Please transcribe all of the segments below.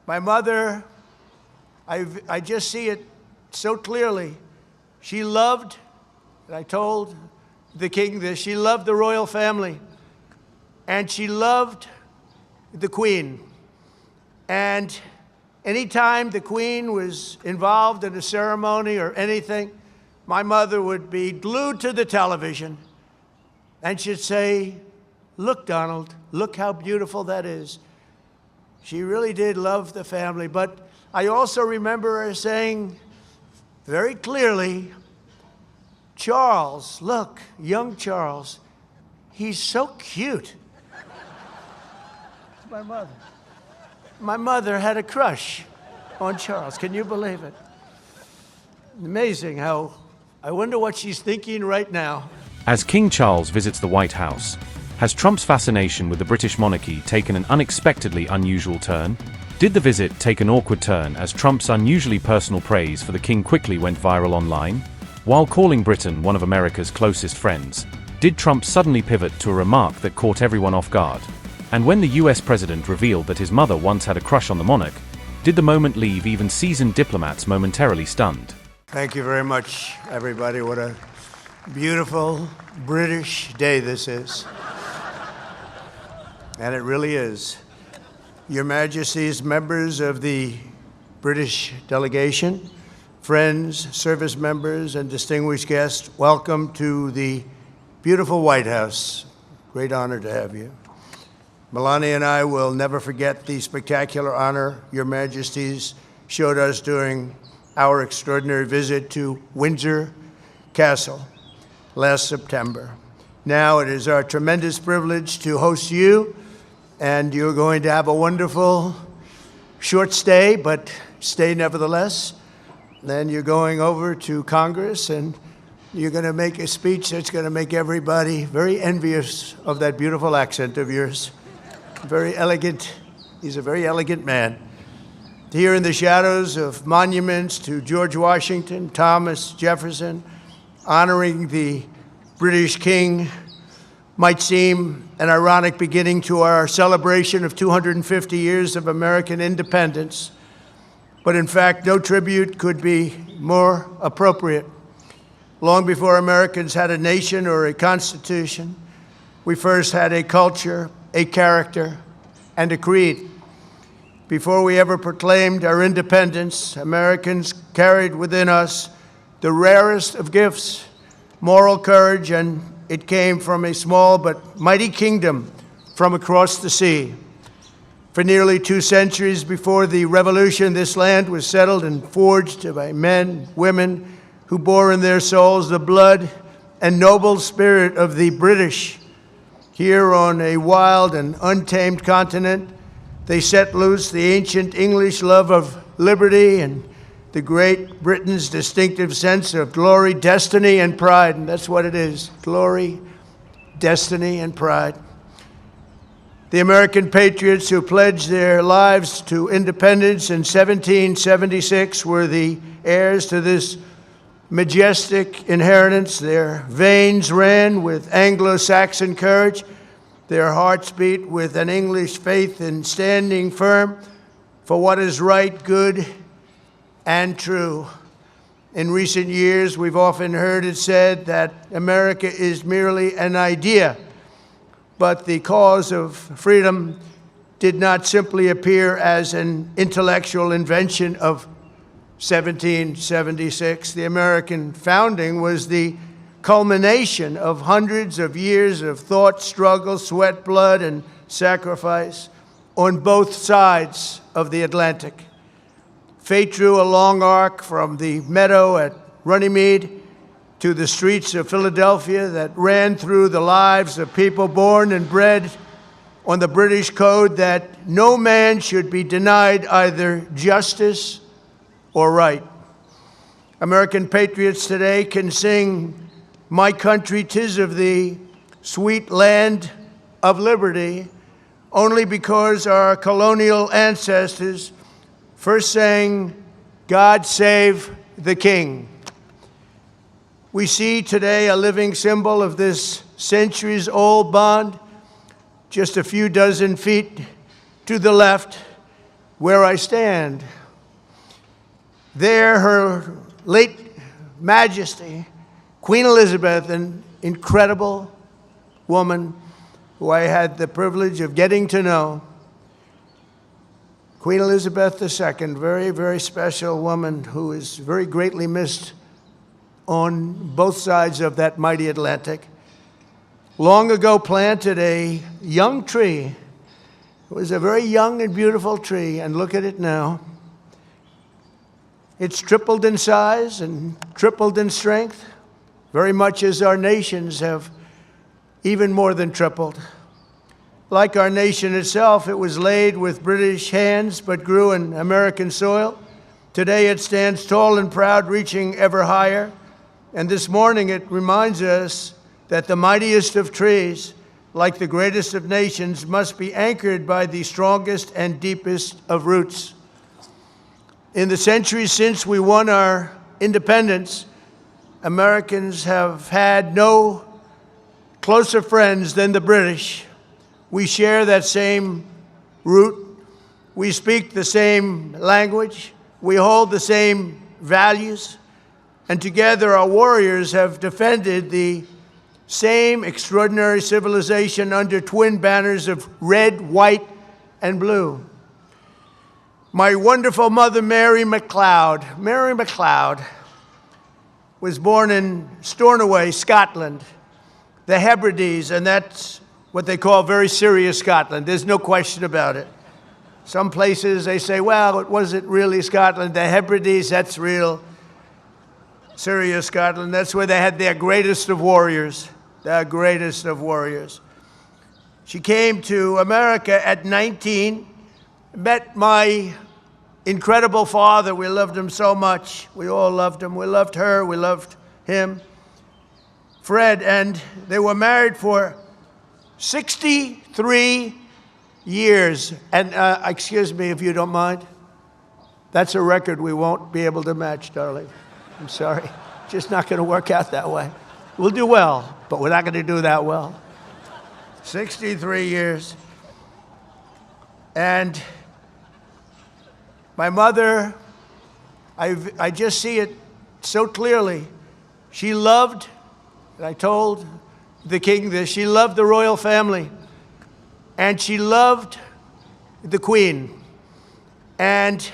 My mother, I just see it so clearly. She loved, and I told the king this, she loved the royal family, and she loved the queen. And anytime the queen was involved in a ceremony or anything, my mother would be glued to the television, and she'd say, "Look, Donald, look how beautiful that is." She really did love the family, but I also remember her saying very clearly, "Charles, look, young Charles, he's so cute." My mother. My mother had a crush on Charles. Can you believe it? Amazing how, I wonder what she's thinking right now. As King Charles visits the White House, has Trump's fascination with the British monarchy taken an unexpectedly unusual turn? Did the visit take an awkward turn as Trump's unusually personal praise for the king quickly went viral online? While calling Britain one of America's closest friends, did Trump suddenly pivot to a remark that caught everyone off guard? And when the US president revealed that his mother once had a crush on the monarch, did the moment leave even seasoned diplomats momentarily stunned? Thank you very much, everybody. What a beautiful British day this is. And it really is. Your Majesties, members of the British delegation, friends, service members, and distinguished guests, welcome to the beautiful White House. Great honor to have you. Melania and I will never forget the spectacular honor Your Majesties showed us during our extraordinary visit to Windsor Castle last September. Now it is our tremendous privilege to host you, and you're going to have a wonderful short stay, but stay nevertheless. Then you're going over to Congress, and you're going to make a speech that's going to make everybody very envious of that beautiful accent of yours. Very elegant. He's a very elegant man. Here in the shadows of monuments to George Washington, Thomas Jefferson, honoring the British King might seem an ironic beginning to our celebration of 250 years of American independence. But in fact, no tribute could be more appropriate. Long before Americans had a nation or a constitution, we first had a culture, a character, and a creed. Before we ever proclaimed our independence, Americans carried within us the rarest of gifts, moral courage, and it came from a small but mighty kingdom from across the sea. For nearly 2 centuries before the Revolution, this land was settled and forged by men, women who bore in their souls the blood and noble spirit of the British. Here on a wild and untamed continent, they set loose the ancient English love of liberty and the great Britain's distinctive sense of glory, destiny, and pride. And that's what it is, glory, destiny, and pride. The American patriots who pledged their lives to independence in 1776 were the heirs to this majestic inheritance. Their veins ran with Anglo-Saxon courage. Their hearts beat with an English faith in standing firm for what is right, good, and true. In recent years, we've often heard it said that America is merely an idea, but the cause of freedom did not simply appear as an intellectual invention of 1776. The American founding was the culmination of hundreds of years of thought, struggle, sweat, blood, and sacrifice on both sides of the Atlantic. Fate drew a long arc from the meadow at Runnymede to the streets of Philadelphia that ran through the lives of people born and bred on the British code that no man should be denied either justice or right. American patriots today can sing, "My country, 'tis of thee, sweet land of liberty," only because our colonial ancestors first sang, "God save the King." We see today a living symbol of this centuries-old bond. Just a few dozen feet to the left, where I stand. There, Her late Majesty, Queen Elizabeth, an incredible woman who I had the privilege of getting to know. Queen Elizabeth II, very, very special woman who is very greatly missed on both sides of that mighty Atlantic. Long ago planted a young tree. It was a very young and beautiful tree, and look at it now. It's tripled in size and tripled in strength, very much as our nations have even more than tripled. Like our nation itself, it was laid with British hands but grew in American soil. Today it stands tall and proud, reaching ever higher. And this morning it reminds us that the mightiest of trees, like the greatest of nations, must be anchored by the strongest and deepest of roots. In the centuries since we won our independence, Americans have had no closer friends than the British. We share that same root. We speak the same language. We hold the same values. And together our warriors have defended the same extraordinary civilization under twin banners of red, white, and blue. My wonderful mother, Mary MacLeod, was born in Stornoway, Scotland, the Hebrides, and that's what they call very serious Scotland. There's no question about it. Some places they say, well, it wasn't really Scotland. The Hebrides, that's real serious Scotland. That's where they had their greatest of warriors, the greatest of warriors. She came to America at 19, met my incredible father. We loved him so much. We all loved him. We loved her. We loved him, Fred. And they were married for 63 years. And excuse me if you don't mind. That's a record we won't be able to match, darling. I'm sorry. Just not going to work out that way. We'll do well, but we're not going to do that well. 63 years. And my mother, I just see it so clearly. She loved, and I told the king this, she loved the royal family, and she loved the queen. And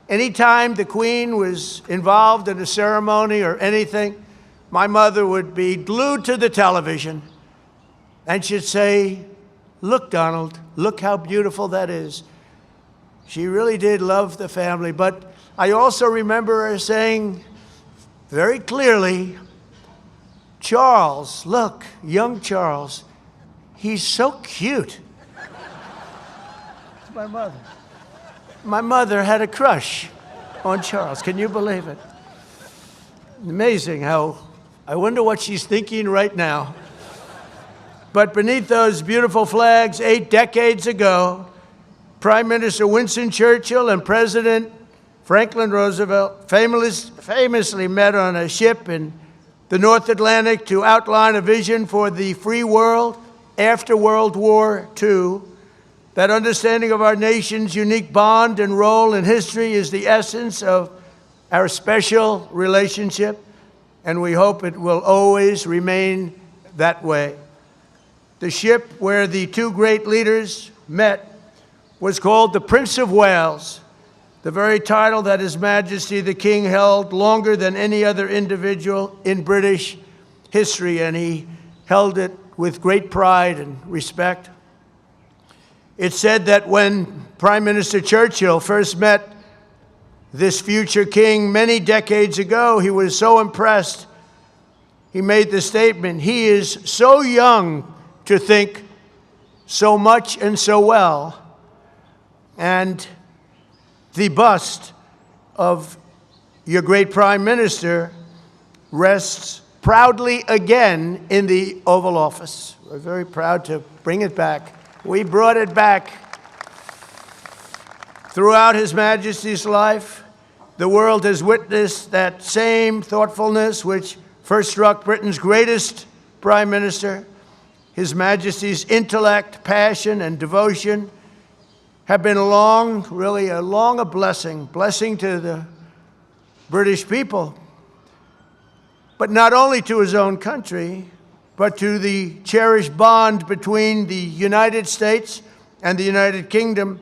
anytime the queen was involved in a ceremony or anything, my mother would be glued to the television, and she'd say, look, Donald, look how beautiful that is. She really did love the family, but I also remember her saying very clearly, Charles, look, young Charles, he's so cute. It's my mother. My mother had a crush on Charles. Can you believe it? Amazing how, I wonder what she's thinking right now. But beneath those beautiful flags, 8 decades ago, Prime Minister Winston Churchill and President Franklin Roosevelt famously met on a ship in the North Atlantic to outline a vision for the free world after World War II. That understanding of our nation's unique bond and role in history is the essence of our special relationship, and we hope it will always remain that way. The ship where the two great leaders met was called the Prince of Wales, the very title that His Majesty the King held longer than any other individual in British history, and he held it with great pride and respect. It's said that when Prime Minister Churchill first met this future king many decades ago, he was so impressed, he made the statement, he is so young to think so much and so well. And the bust of your great Prime Minister rests proudly again in the Oval Office. We're very proud to bring it back. We brought it back. Throughout His Majesty's life, the world has witnessed that same thoughtfulness which first struck Britain's greatest Prime Minister, His Majesty's intellect, passion, and devotion have been long, really a blessing to the British people, but not only to his own country, but to the cherished bond between the United States and the United Kingdom.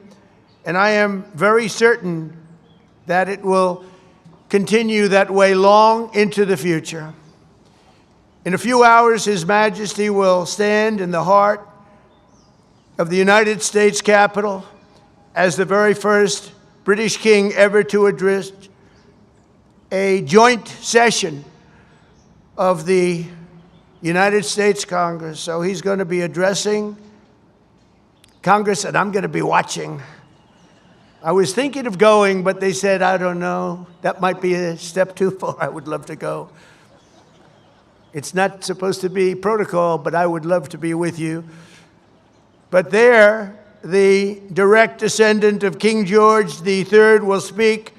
And I am very certain that it will continue that way long into the future. In a few hours, His Majesty will stand in the heart of the United States Capitol as the very first British king ever to address a joint session of the United States Congress. So he's going to be addressing Congress, and I'm going to be watching. I was thinking of going, but they said, I don't know, that might be a step too far. I would love to go. It's not supposed to be protocol, but I would love to be with you. But there, the direct descendant of King George III will speak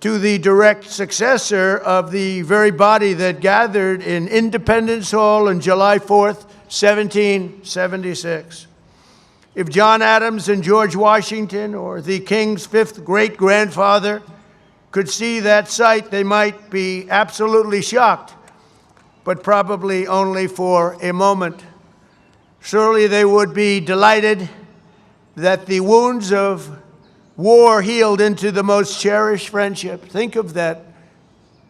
to the direct successor of the very body that gathered in Independence Hall on July 4th, 1776. If John Adams and George Washington, or the King's fifth great-grandfather, could see that sight, they might be absolutely shocked, but probably only for a moment. Surely they would be delighted that the wounds of war healed into the most cherished friendship. Think of that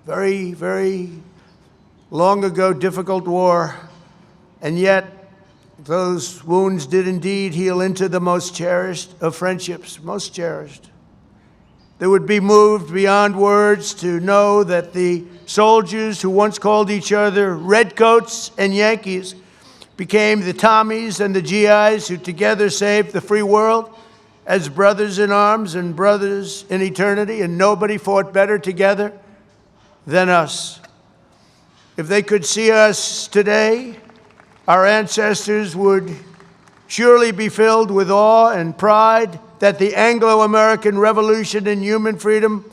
very, very long ago difficult war, and yet those wounds did indeed heal into the most cherished of friendships, most cherished. They would be moved beyond words to know that the soldiers who once called each other Redcoats and Yankees became the Tommies and the GIs who together saved the free world as brothers in arms and brothers in eternity, and nobody fought better together than us. If they could see us today, our ancestors would surely be filled with awe and pride that the Anglo-American Revolution in human freedom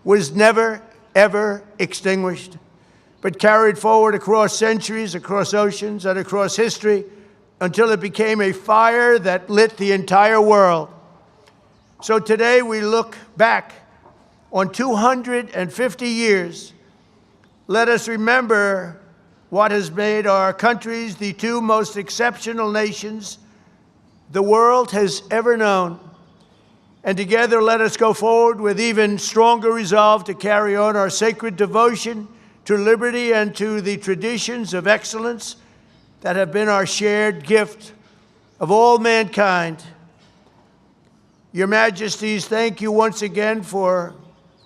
was never, ever extinguished, but carried forward across centuries, across oceans, and across history until it became a fire that lit the entire world. So today we look back on 250 years. Let us remember what has made our countries the two most exceptional nations the world has ever known. And together let us go forward with even stronger resolve to carry on our sacred devotion to liberty and to the traditions of excellence that have been our shared gift of all mankind. Your Majesties, thank you once again for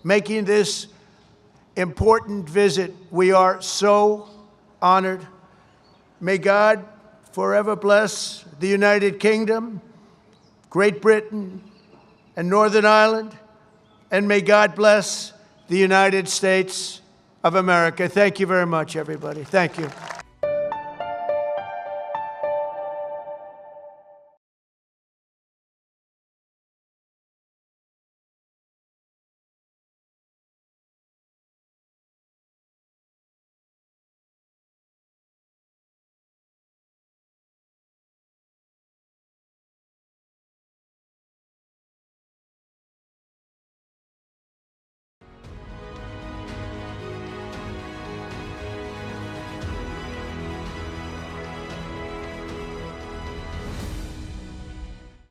making this important visit. We are so honored. May God forever bless the United Kingdom, Great Britain, and Northern Ireland, and may God bless the United States of America. Thank you very much, everybody. Thank you.